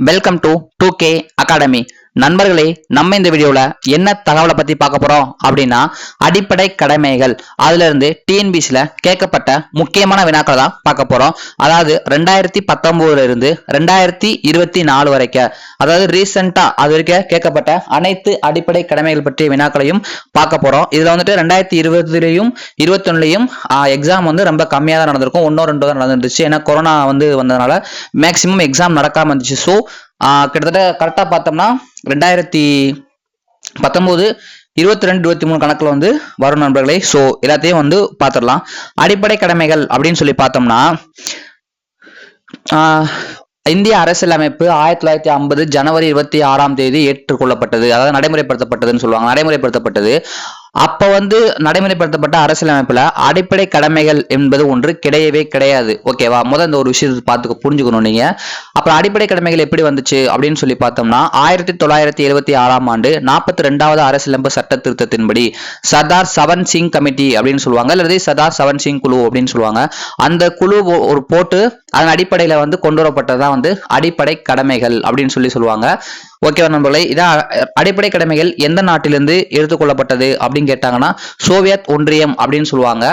Welcome to 2K academy. நண்பர்களே, நம்ம இந்த வீடியோல என்ன தகவலை பத்தி பார்க்க போறோம் அப்படின்னா, அடிப்படை கடமைகள் அதுல இருந்து டிஎன்பிசில கேட்கப்பட்ட முக்கியமான வினாக்களை தான் பார்க்க போறோம். அதாவது 2019 இருந்து 2024 வரைக்கும், அதாவது ரீசெண்டா அது வரைக்கும் கேட்கப்பட்ட அனைத்து அடிப்படை கடமைகள் பற்றிய வினாக்களையும் பார்க்க போறோம். இதுல வந்துட்டு 2020லயும் 21லயும் எக்ஸாம் வந்து ரொம்ப கம்மியா தான் நடந்திருக்கும். 1-2 தான் நடந்துருச்சு. ஏன்னா கொரோனா வந்ததுனால மேக்சிமம் எக்ஸாம் நடக்காம இருந்துச்சு. ஸோ கிட்டத்தட்ட கரெக்டா பார்த்தோம்னா 2019 22 23 கணக்குல வந்து வரும் நண்பர்களே. ஸோ எல்லாத்தையும் வந்து பார்த்துடலாம். அடிப்படை கடமைகள் அப்படின்னு சொல்லி பார்த்தோம்னா, இந்திய அரசியலமைப்பு 1950 ஜனவரி 26ஆம் தேதி ஏற்றுக்கொள்ளப்பட்டது. அதாவது நடைமுறைப்படுத்தப்பட்டதுன்னு சொல்லுவாங்க. நடைமுறைப்படுத்தப்பட்டது. அப்ப வந்து நடைமுறைப்படுத்தப்பட்ட அரசியலமைப்புல அடிப்படை கடமைகள் என்பது ஒன்று கிடையவே கிடையாது. ஓகேவா? முதல் இந்த ஒரு விஷயத்தை பார்த்து புரிஞ்சுக்கணும் நீங்க. அப்புறம் அடிப்படை கடமைகள் எப்படி வந்துச்சு அப்படின்னு சொல்லி பார்த்தோம்னா, 1976ஆம் ஆண்டு 42வது அரசியலமைப்பு சட்ட திருத்தத்தின்படி சர்தார் சவன் சிங் கமிட்டி அப்படின்னு சொல்லுவாங்க, அல்லது சர்தார் சவன் சிங் குழு அப்படின்னு சொல்லுவாங்க. அந்த குழு ஒரு போட்டு அதன் அடிப்படையில வந்து கொண்டு வரப்பட்டதான் வந்து அடிப்படை கடமைகள் அப்படின்னு சொல்லுவாங்க. ஓகேவா நண்பர்களே? இதான் அடிப்படை கடமைகள் எந்த நாட்டிலிருந்து எடுத்துக்கொள்ளப்பட்டது அப்படின்னு கேட்டாங்கன்னா, சோவியத் ஒன்றியம் அப்படின்னு சொல்லுவாங்க.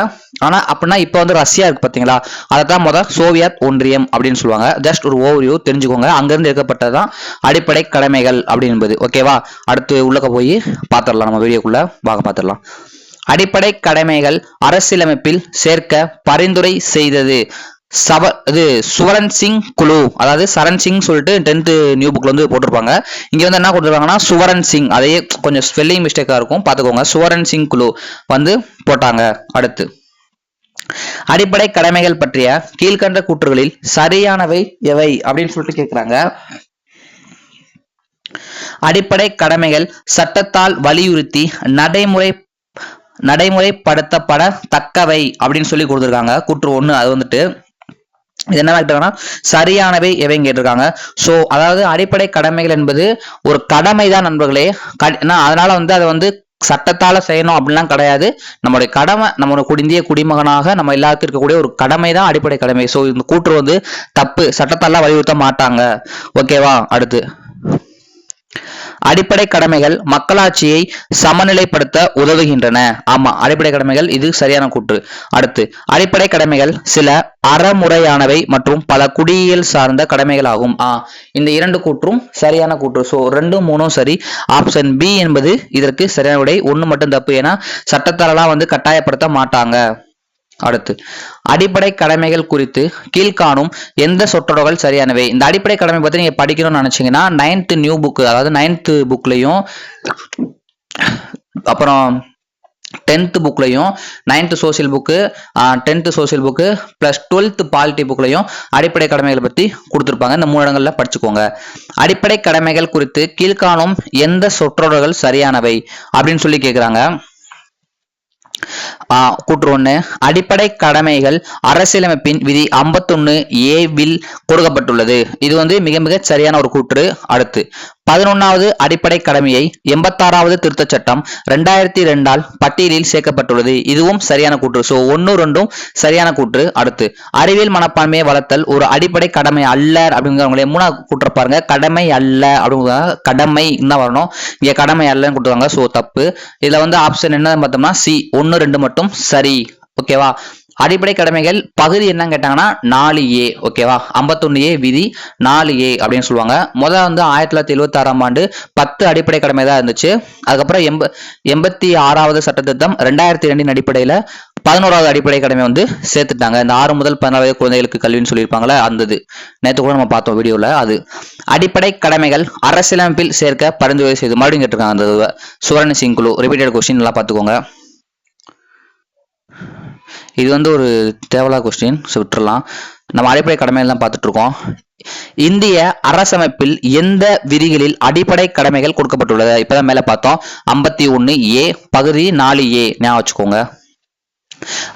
ஆனா அப்படின்னா இப்ப வந்து ரஷ்யா இருக்கு பாத்தீங்களா, அதைத்தான் முதல் சோவியத் ஒன்றியம் அப்படின்னு சொல்லுவாங்க. ஜஸ்ட் ஒரு ஓவர்வியூ தெரிஞ்சுக்கோங்க. அங்கிருந்து எடுக்கப்பட்டதான் அடிப்படை கடமைகள் அப்படின்பது. ஓகேவா? அடுத்து உள்ளக்க போய் பாத்திரலாம். நம்ம வீடியோக்குள்ள வாங்க பாத்திரலாம். அடிப்படை கடமைகள் அரசியலமைப்பில் சேர்க்க பரிந்துரை செய்தது சுவரன் சிங் குழு. அதாவது சரண் சிங் சொல்லிட்டு 10th நியூ புக்ல வந்து போட்டிருப்பாங்க. இங்க வந்து என்ன கொடுத்துருக்காங்கன்னா சுவரன் சிங், அதே கொஞ்சம் ஸ்பெல்லிங் மிஸ்டேக்கா இருக்கும் பாத்துக்கோங்க. சுவரன் சிங் குழு வந்து போட்டாங்க. அடுத்து, அடிப்படை கடமைகள் பற்றிய கீழ்கண்ட கூற்றுகளில் சரியானவை எவை அப்படின்னு சொல்லிட்டு கேட்கிறாங்க. அடிப்படை கடமைகள் சட்டத்தால் வலியுறுத்தி நடைமுறைப்படுத்தப்பட தக்கவை அப்படின்னு சொல்லி கொடுத்துருக்காங்க. கூற்று 1. அது வந்துட்டு இது என்ன கேட்டிருக்காங்கன்னா சரியானவை எவைன்னு கேட்டிருக்காங்க. ஸோ அதாவது அடிப்படை கடமைகள் என்பது ஒரு கடமை தான் நண்பர்களே. அதனால வந்து அதை வந்து சட்டத்தால செய்யணும் அப்படின்லாம் கிடையாது. நம்மளுடைய கடமை, நம்மளோட இந்திய குடிமகனாக நம்ம எல்லாருக்கும் இருக்கக்கூடிய ஒரு கடமை தான் அடிப்படை கடமை. ஸோ இந்த கூற்று வந்து தப்பு, சட்டத்தால வலியுறுத்த மாட்டாங்க. ஓகேவா? அடுத்து, அடிப்படை கடமைகள் மக்களாட்சியை சமநிலைப்படுத்த உதவுகின்றன. ஆமா, அடிப்படை கடமைகள் இது சரியான கூற்று. அடுத்து, அடிப்படை கடமைகள் சில அறமுறையானவை மற்றும் பல குடியியல் சார்ந்த கடமைகள் ஆகும். இந்த 2 கூற்றும் சரியான கூற்று. ஸோ 2, 3 சரி. ஆப்ஷன் பி என்பது இதற்கு சரியான விடை. 1 மட்டும் தப்பு. ஏன்னா சட்டத்தாலெல்லாம் வந்து கட்டாயப்படுத்த மாட்டாங்க. அடுத்து, அடிப்படை கடமைகள் குறித்து கீழ்காணும் எந்த சொற்றொடர்கள் சரியானவை? இந்த அடிப்படை கடமை பத்தி நீங்க படிக்கணும்னு நினைச்சீங்கன்னா 9th நியூ புக், அதாவது 9th புக்லையும் அப்புறம் 10th புக்லையும் 9th social book, 10th social book plus 12th polity புக்லையும் அடிப்படை கடமைகள் பத்தி கொடுத்துருப்பாங்க. இந்த 3 இடங்கள்ல படிச்சுக்கோங்க. அடிப்படை கடமைகள் குறித்து கீழ்காணும் எந்த சொற்றொடர்கள் சரியானவை அப்படின்னு சொல்லி கேட்கிறாங்க. கூற்று 1, அடிப்படை கடமைகள் அரசியலமைப்பின் விதி 51A கொடுக்கப்பட்டுள்ளது. இது வந்து மிக மிக சரியான ஒரு கூற்று. அடுத்து, 11வது அடிப்படை கடமையை 86வது திருத்த சட்டம் 2002 பட்டியலில் சேர்க்கப்பட்டுள்ளது. இதுவும் சரியான கூற்று. ஸோ 1, 2 சரியான கூற்று. அடுத்து, அறிவியல் மனப்பான்மையை வளர்த்தல் ஒரு அடிப்படை கடமை அல்ல அப்படிங்கிறவங்களே 3வது கூற்ற பாருங்க. கடமை அல்ல அப்படிங்கிற கடமை என்ன வரணும், இங்க கடமை அல்லன்னு கொடுத்துருவாங்க. ஸோ தப்பு. இதுல வந்து ஆப்ஷன் என்ன பார்த்தோம்னா சி, 1, 2 மட்டும் சரி. ஓகேவா? அடிப்படை கடமைகள் பகுதி என்னன்னு கேட்டாங்கன்னா 4A. ஓகேவா? 51A விதி 4A அப்படின்னு சொல்லுவாங்க. முதல்ல வந்து 1976ஆம் ஆண்டு 10 அடிப்படை கடமை தான் இருந்துச்சு. அதுக்கப்புறம் 86வது சட்டத்திட்டம் 2002 அடிப்படையில 11வது அடிப்படை கடமை வந்து சேர்த்துட்டாங்க. இந்த 6 முதல் 14 வயது குழந்தைகளுக்கு கல்வின்னு சொல்லியிருப்பாங்களே, அந்த நேற்று கூட நம்ம பார்த்தோம் வீடியோல. அது அடிப்படை கடமைகள் அரசியலமைப்பில் சேர்க்க பரிந்துரை செய்து மறுபடியும் கேட்டிருக்காங்க. அந்த சுவர்ண சிங் குழு ரிப்பீட்டட் கொஸ்டின் நல்லா பார்த்துக்கோங்க. இது வந்து ஒரு தேவையில்லாத கொஸ்டின், விட்டுறலாம். நம்ம அடிப்படை கடமைகள் பார்த்துட்டு இருக்கோம். இந்திய அரசமைப்பில் எந்த விதிகளில் அடிப்படை கடமைகள் கொடுக்கப்பட்டுள்ளது? இப்பதான் மேல பார்த்தோம். 51A பகுதி 4A ஞாபகம் வச்சுக்கோங்க.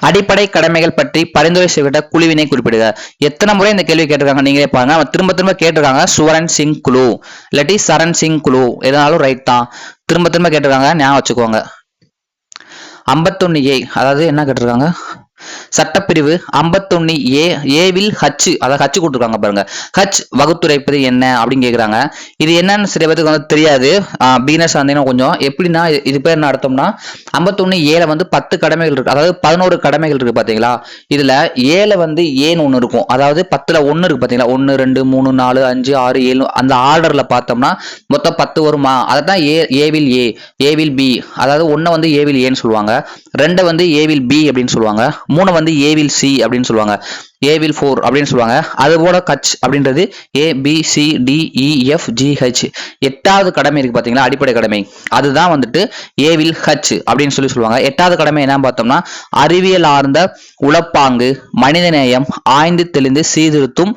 அடிப்படை கடமைகள் பற்றி பரிந்துரை செய்யப்பட்ட குழுவினை குறிப்பிடுக. எத்தனை முறை இந்த கேள்வி கேட்டிருக்காங்க நீங்களே பாருங்க. திரும்ப திரும்ப கேட்டிருக்காங்க. சுவரன் சிங் குழு இல்லாட்டி சரண் சிங் குழு, எதனாலும் ரைட் தான். திரும்ப திரும்ப கேட்டிருக்காங்க, ஞாபகம் வச்சுக்கோங்க. 51A அதாவது என்ன கேட்டிருக்காங்க, சட்டப்பிரிவு 51 ஏ ஏவில் ஹச், அதாவது ஹச் கொடுத்துருக்காங்க பாருங்க. ஹச் வகுத்துரைப்பது என்ன அப்படின்னு கேக்குறாங்க. இது என்னன்னு சில பேருக்கு வந்து தெரியாது. பிகினர்ஸ் வந்தீங்கன்னா கொஞ்சம் எப்படின்னா, இது பேர் என்ன அர்த்தம்னா 51 ஏல வந்து 10 கடமைகள் இருக்கு, அதாவது 11 கடமைகள் இருக்கு பாத்தீங்களா. இதுல ஏல வந்து ஏன்னு ஒண்ணு இருக்கும், அதாவது 10ல 1 இருக்கு பாத்தீங்களா, 1 2 3 4 5 6 7 அந்த ஆர்டர்ல பார்த்தோம்னா மொத்தம் 10 வருமா. அதான் ஏவில் ஏவில் பி, அதாவது 1 வந்து ஏவில் ஏன்னு சொல்லுவாங்க, 2 வந்து ஏவில் பி அப்படின்னு சொல்லுவாங்க, 3 வந்து ஏவில் சி அப்படின்னு சொல்லுவாங்க, ஏவில் 4 அப்படின்னு சொல்லுவாங்க. அது போல கச் அப்படின்றது A B C D E F G H. 8வது கடமை இருக்கு பாத்தீங்களா, அடிப்படை கடமை, அதுதான் வந்துட்டு ஏவில் ஹச் அப்படின்னு சொல்லுவாங்க. 8வது கடமை என்ன பார்த்தோம்னா அறிவியல் ஆர்ந்த உளப்பாங்கு, மனிதநேயம், ஆய்ந்து தெளிந்து சீர்திருத்தும்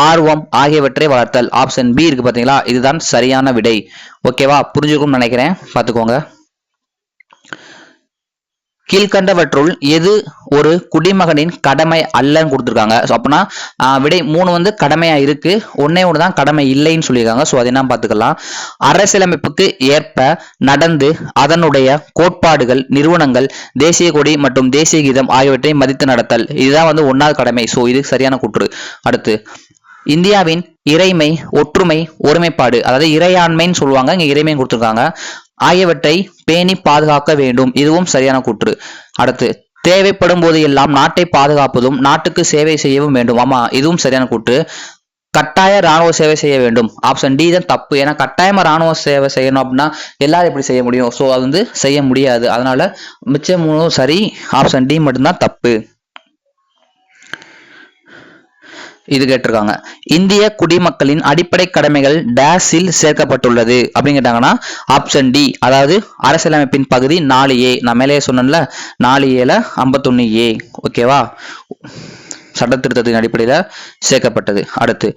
ஆர்வம் ஆகியவற்றை வளர்த்தல். ஆப்ஷன் பி இருக்கு பாத்தீங்களா, இதுதான் சரியான விடை. ஓகேவா, புரிஞ்சுக்கும்னு நினைக்கிறேன், பாத்துக்கோங்க. கீழ்கண்டவற்றுள் எது ஒரு குடிமகனின் கடமை அல்லன்னு கொடுத்துருக்காங்க. ஸோ அப்படின்னா விடை 3 வந்து கடமையா இருக்கு, ஒன்னே ஒன்று தான் கடமை இல்லைன்னு சொல்லியிருக்காங்க. ஸோ அது என்ன பார்த்துக்கலாம். அரசியலமைப்புக்கு ஏற்ப நடந்து அதனுடைய கோட்பாடுகள், நிறுவனங்கள், தேசிய கொடி மற்றும் தேசிய கீதம் ஆகியவற்றை மதித்து நடத்தல், இதுதான் வந்து 1வது கடமை. ஸோ இது சரியான கூற்று. அடுத்து இந்தியாவின் இறைமை, ஒற்றுமை, ஒருமைப்பாடு, அதாவது இறையாண்மைன்னு சொல்லுவாங்க, இங்க இறைமை கொடுத்துருக்காங்க, ஆகியவற்றை பேணி பாதுகாக்க வேண்டும், இதுவும் சரியான கூற்று. அடுத்து தேவைப்படும் போது எல்லாம் நாட்டை பாதுகாப்பதும் நாட்டுக்கு சேவை செய்யவும் வேண்டும், ஆமா இதுவும் சரியான கூற்று. கட்டாய ராணுவ சேவை செய்ய வேண்டும், ஆப்ஷன் டி தான் தப்பு. ஏன்னா கட்டாயமா ராணுவ சேவை செய்யணும் அப்படின்னா எல்லாரும் எப்படி செய்ய முடியும், ஸோ அது வந்து செய்ய முடியாது, அதனால மிச்சம் 3 சரி, ஆப்ஷன் டி மட்டும்தான் தப்பு. இது கேட்டிருக்காங்க. இந்திய குடிமக்களின் அடிப்படை கடமைகள் டேஸில் சேர்க்கப்பட்டுள்ளது அப்படின்னு கேட்டாங்கன்னா ஆப்ஷன் டி, அதாவது அரசியலமைப்பின் பகுதி 4A, நான் மேலே சொன்னேன்ல 4Aல 51A. ஓகேவா, சட்டத்திருத்தத்தின் அடிப்படையில் சேர்க்கப்பட்டது. அடுத்து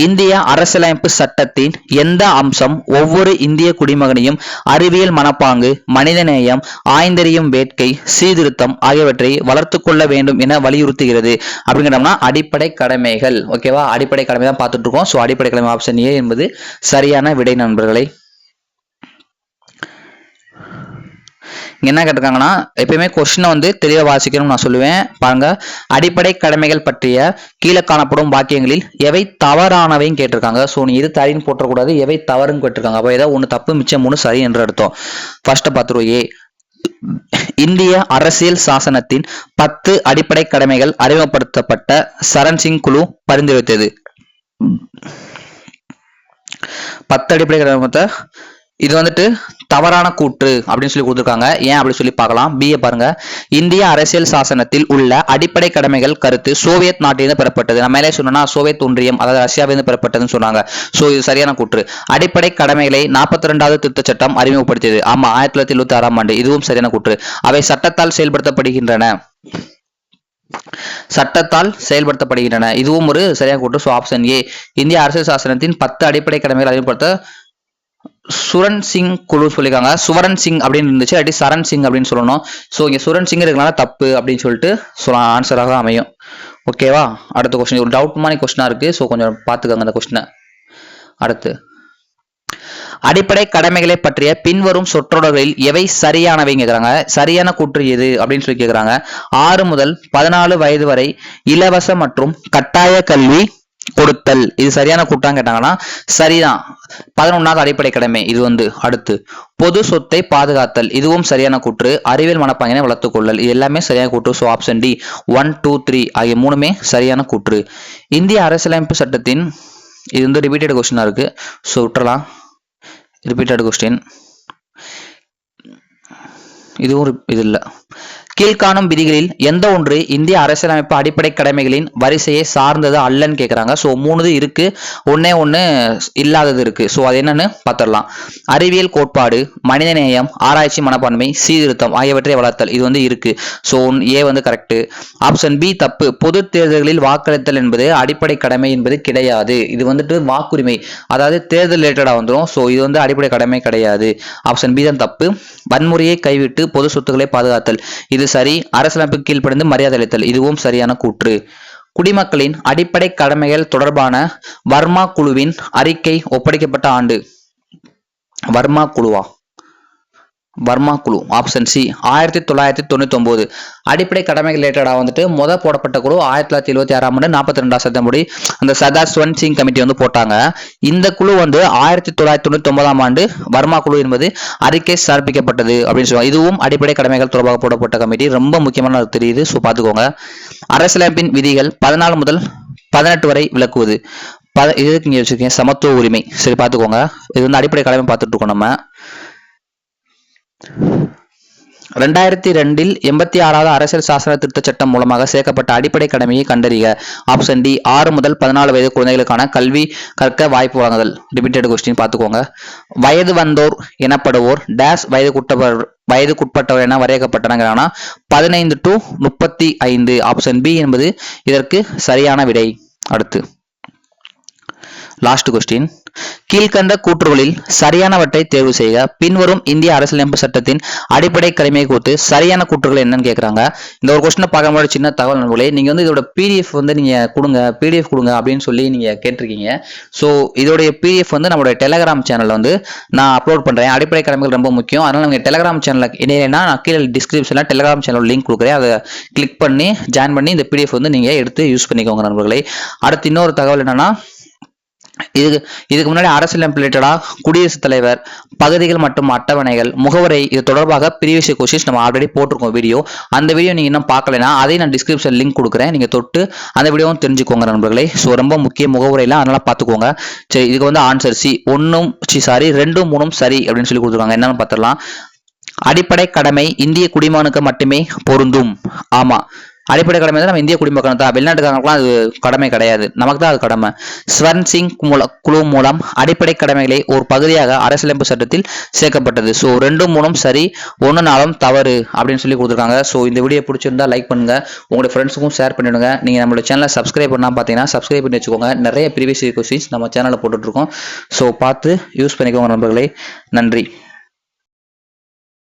இந்திய அரசியலமைப்பு சட்டத்தின் எந்த அம்சம் ஒவ்வொரு இந்திய குடிமகனையும் அறிவியல் மனப்பாங்கு, மனிதநேயம், ஆய்ந்தறியும் வேட்கை, சீர்திருத்தம் ஆகியவற்றை வளர்த்து கொள்ள வேண்டும் என வலியுறுத்துகிறது அப்படிங்கிறோம்னா அடிப்படை கடமைகள். ஓகேவா, அடிப்படை கடமை தான் பார்த்துட்டு இருக்கோம். ஸோ அடிப்படை கடமை ஆப்ஷன் ஏ என்பது சரியான விடை நண்பர்களை. என்ன கேட்டிருக்காங்கன்னா எப்பயுமே கொஸ்டினை வந்து தெளிவாக வாசிக்கணும்னு நான் சொல்லுவேன். பாருங்க, அடிப்படை கடமைகள் பற்றிய கீழே காணப்படும் வாக்கியங்களில் எவை தவறானவையும் கேட்டிருக்காங்க. ஸோ நீ இது தரின்னு போட்டக்கூடாது, எவை தவறுன்னு கேட்டிருக்காங்க. அப்போ ஏதாவது 1 தப்பு மிச்சம் 3 சரி என்று அர்த்தம். ஃபர்ஸ்ட் பார்த்துருவோம். ஏ, இந்திய அரசியல் சாசனத்தின் 10 அடிப்படை கடமைகள் அறிமுகப்படுத்தப்பட்ட சரண் சிங் குழு பரிந்துரைத்தது. 10 அடிப்படை கடமை இது வந்துட்டு தவறான கூற்று அப்படின்னு சொல்லி கொடுத்துருக்காங்க. ஏன் அப்படி சொல்லி பார்க்கலாம். பிஏ பாருங்க, இந்திய அரசியல் சாசனத்தில் உள்ள அடிப்படை கடமைகள் கருத்து சோவியத் நாட்டிலிருந்து பெறப்பட்டது. நம்ம மேலே சொன்னா சோவியத் ஒன்றியம், அதாவது ரஷ்யாவிலிருந்து பெறப்பட்டதுன்னு சொன்னாங்க. ஸோ இது சரியான கூற்று. அடிப்படை கடமைகளை 42வது திருத்தச் சட்டம் அறிமுகப்படுத்தியது. ஆமா, 1976ஆம் ஆண்டு, இதுவும் சரியான கூற்று. அவை சட்டத்தால் செயல்படுத்தப்படுகின்றன, சட்டத்தால் செயல்படுத்தப்படுகின்றன, இதுவும் ஒரு சரியான கூற்று. ஸோ ஆப்ஷன் ஏ, இந்திய அரசியல் சாசனத்தின் 10 அடிப்படை கடமைகள் அறிமுகப்படுத்த சுரண் சிங் குழு சொல்லியிருக்காங்க. சுவரன் சிங் அப்படின்னு இருந்துச்சு, இல்லாட்டி சரண் சிங் அப்படின்னு சொல்லணும். ஸோ இங்கே சுரண் சிங் இருக்கனால தப்பு அப்படின்னு சொல்லிட்டு ஆன்சராக அமையும். ஓகேவா, அடுத்த கொஸ்டின் ஒரு டவுட் மாதிரி கொஸ்டினா இருக்கு. ஸோ கொஞ்சம் பார்த்துக்கோங்க அந்த கொஸ்டினை. அடுத்து அடிப்படை கடமைகளை பற்றிய பின்வரும் சொற்றொடர்களில் எவை சரியானவை கேட்குறாங்க. சரியான கூற்று எது அப்படின்னு சொல்லி கேட்குறாங்க. 6 முதல் 14 வயது வரை இலவச மற்றும் கட்டாய கல்வி கொடுத்தல், இது சரியான கூட்டான்னு கேட்டாங்கன்னா சரிதான். 11வது அடிப்படை கடமை இது வந்து. அடுத்து பொது சொத்தை பாதுகாத்தல், இதுவும் சரியான கூற்று. அறிவியல் மனப்பாங்கினை வளர்த்துக் கொள்ளல், இது எல்லாமே சரியான கூற்று. ஸோ ஆப்ஷன் டி 1 2 3 ஆகிய 3மே சரியான கூற்று. இந்திய அரசியலமைப்பு சட்டத்தின், இது வந்து ரிப்பீட்டட் கொஸ்டினா இருக்கு, ஸோ விட்டுறலாம். ரிப்பீட்டட் கொஸ்டின், இதுவும் இது இல்லை. கீழ்காணும் விதிகளில் எந்த ஒன்று இந்திய அரசியலமைப்பு அடிப்படை கடமைகளின் வரிசையை சார்ந்தது அல்லன்னு கேட்குறாங்க. ஸோ 3 இருக்கு, ஒன்னே ஒன்று இல்லாதது இருக்கு. ஸோ அது என்னன்னு பார்த்துடலாம். அறிவியல் கோட்பாடு, மனிதநேயம், ஆராய்ச்சி மனப்பான்மை, சீர்திருத்தம் ஆகியவற்றை வளர்த்தல், இது வந்து இருக்கு. ஸோ ஏ வந்து கரெக்ட். ஆப்ஷன் பி தப்பு. பொது தேர்தல்களில் வாக்களித்தல் என்பது அடிப்படை கடமை என்பது கிடையாது. இது வந்துட்டு வாக்குரிமை, அதாவது தேர்தல் ரிலேட்டடா வந்துடும். ஸோ இது வந்து அடிப்படை கடமை கிடையாது. ஆப்ஷன் பி தான் தப்பு. வன்முறையை கைவிட்டு பொது சொத்துக்களை பாதுகாத்தல், இது சரி. அரசியலமைப்புக்கு கீழ்ப்படிந்து மரியாதை அளித்தல், இதுவும் சரியான கூற்று. குடிமக்களின் அடிப்படை கடமைகள் தொடர்பான வர்மா குழுவின் அறிக்கை ஒப்படைக்கப்பட்ட ஆண்டு. வர்மா குழுவா, வர்மா குழு. Option C 1999. அடிப்படை கடமைகள் ரிலேட்டடா வந்துட்டு போடப்பட்ட குழு 1976ஆம் ஆண்டு 42ஆம் சட்டப்படி அந்த சர்தார் ஸ்வன் சிங் கமிட்டி வந்து போட்டாங்க. இந்த குழு வந்து 1999ஆம் ஆண்டு வர்மா குழு என்பது அறிக்கை சமர்ப்பிக்கப்பட்டது அப்படின்னு சொல்லுவாங்க. இதுவும் அடிப்படை கடமைகள் தொடர்பாக போடப்பட்ட கமிட்டி. ரொம்ப முக்கியமான தெரியுது. ஸோ பார்த்துக்கோங்க. அரசியலமைப்பின் விதிகள் 14 முதல் 18 வரை விளக்குவது. இதுக்கு இங்க வச்சிருக்கேன் சமத்துவ உரிமை. சரி பார்த்துக்கோங்க. இது வந்து அடிப்படை கடமை பார்த்துட்டு இருக்கோம் நம்ம. 2002 86வது அரசியல் சாசன திருத்த சட்டம் மூலமாக சேர்க்கப்பட்ட அடிப்படை கடமையை கண்டறிக. ஆப்ஷன் டி 6 முதல் 14 வயது குழந்தைகளுக்கான கல்வி கற்க வாய்ப்பு வழங்குதல். ரிப்பீட்டட் கொஸ்டின் பார்த்துக்கோங்க. வயது வந்தோர் எனப்படுவோர் டேஸ் வயதுக்குட்பட்டவர் என வரையறுக்கப்பட்டன. 15 to 35. ஆப்ஷன் பி என்பது இதற்கு சரியான விடை. அடுத்து லாஸ்ட் கொஸ்டின். கீழ்கண்ட கூற்றுகளில் சரியானவற்றை தேர்வு செய்க. பின்வரும் இந்திய அரசியலமைப்பு சட்டத்தின் அடிப்படை கடமை குறித்து சரியான கூற்றுகள் என்னன்னு கேட்கறாங்க. இந்த ஒரு கொஸ்டினை பார்க்க முடியாத சின்ன தகவல் நண்பர்களே, நீங்க வந்து இதோட பிடிஎஃப் வந்து நீங்க பிடிஎஃப் கொடுங்க அப்படின்னு சொல்லி நீங்க கேட்டிருக்கீங்க. ஸோ இதோடைய பிடிஎஃப் வந்து நம்மளுடைய டெலிகிராம் சேனல்ல வந்து நான் அப்லோட் பண்றேன். அடிப்படை கடமைகள் ரொம்ப முக்கியம். அதனால நீங்க டெலிகிராம் சேனல்ல இணையனா நான் கீழே டிஸ்கிரிப்ஷன்ல டெலிகிராம் சேனல் லிங்க் கொடுக்குறேன். அதை கிளிக் பண்ணி ஜாயின் பண்ணி இந்த பிடிஎஃப் வந்து நீங்க எடுத்து யூஸ் பண்ணிக்கோங்க நண்பர்களே. அடுத்து இன்னொரு தகவல் என்னன்னா, இதுக்கு முன்னாடி அரசியலமைப்பு ரிலேட்டடா குடியரசுத் தலைவர் பகுதிகள் மற்றும் அட்டவணைகள் முகவரை இது தொடர்பாக ப்ரீவியஸ் கொஸ்டின்ஸ் நம்ம ஆல்ரெடி போட்டிருக்கோம் வீடியோ. அந்த வீடியோ நீங்க இன்னும் பார்க்கலனா அதையும் நான் டிஸ்கிரிப்ஷன் லிங்க் கொடுக்குறேன். நீங்க தொட்டு அந்த வீடியோவும் தெரிஞ்சுக்கோங்க நண்பர்களே. ஸோ ரொம்ப முக்கிய முகவரையில அதனால பார்த்துக்கோங்க. சரி, இதுக்கு வந்து ஆன்சர் சி 2, 3 சரி அப்படின்னு சொல்லி கொடுத்துருக்காங்க. என்னன்னு பார்த்துடலாம். அடிப்படை கடமை இந்திய குடிமகனுக்கு மட்டுமே பொருந்தும். ஆமா, அடிப்படை கடமை தான் நம்ம இந்திய குடிமக்கள் தான். வெளிநாட்டுக்காரங்களுக்குலாம் அது கடமை கிடையாது, நமக்கு தான் அது கடமை. ஸ்வர்ன் சிங் குழு மூலம் அடிப்படை கடமைகளை ஒரு பகுதியாக அரசியலமைப்பு சட்டத்தில் சேர்க்கப்பட்டது. ஸோ 2, 3 சரி, 1, 4 தவறு அப்படின்னு சொல்லி கொடுத்துருக்காங்க. ஸோ இந்த வீடியோ பிடிச்சிருந்தா லைக் பண்ணுங்க, உங்களுடைய ஃப்ரெண்ட்ஸுக்கும் ஷேர் பண்ணிவிடுங்க. நீங்கள் நம்மளோட சேனலை சப்ஸ்கிரைப் பண்ணால் பார்த்தீங்கன்னா சப்ஸ்கிரைப் பண்ணி வச்சுக்கோங்க. நிறைய ப்ரீவியஸ் கொஸ்டின்ஸ் நம்ம சேனலில் போட்டுட்ருக்கோம். ஸோ பார்த்து யூஸ் பண்ணிக்கோங்க நண்பர்களே. நன்றி.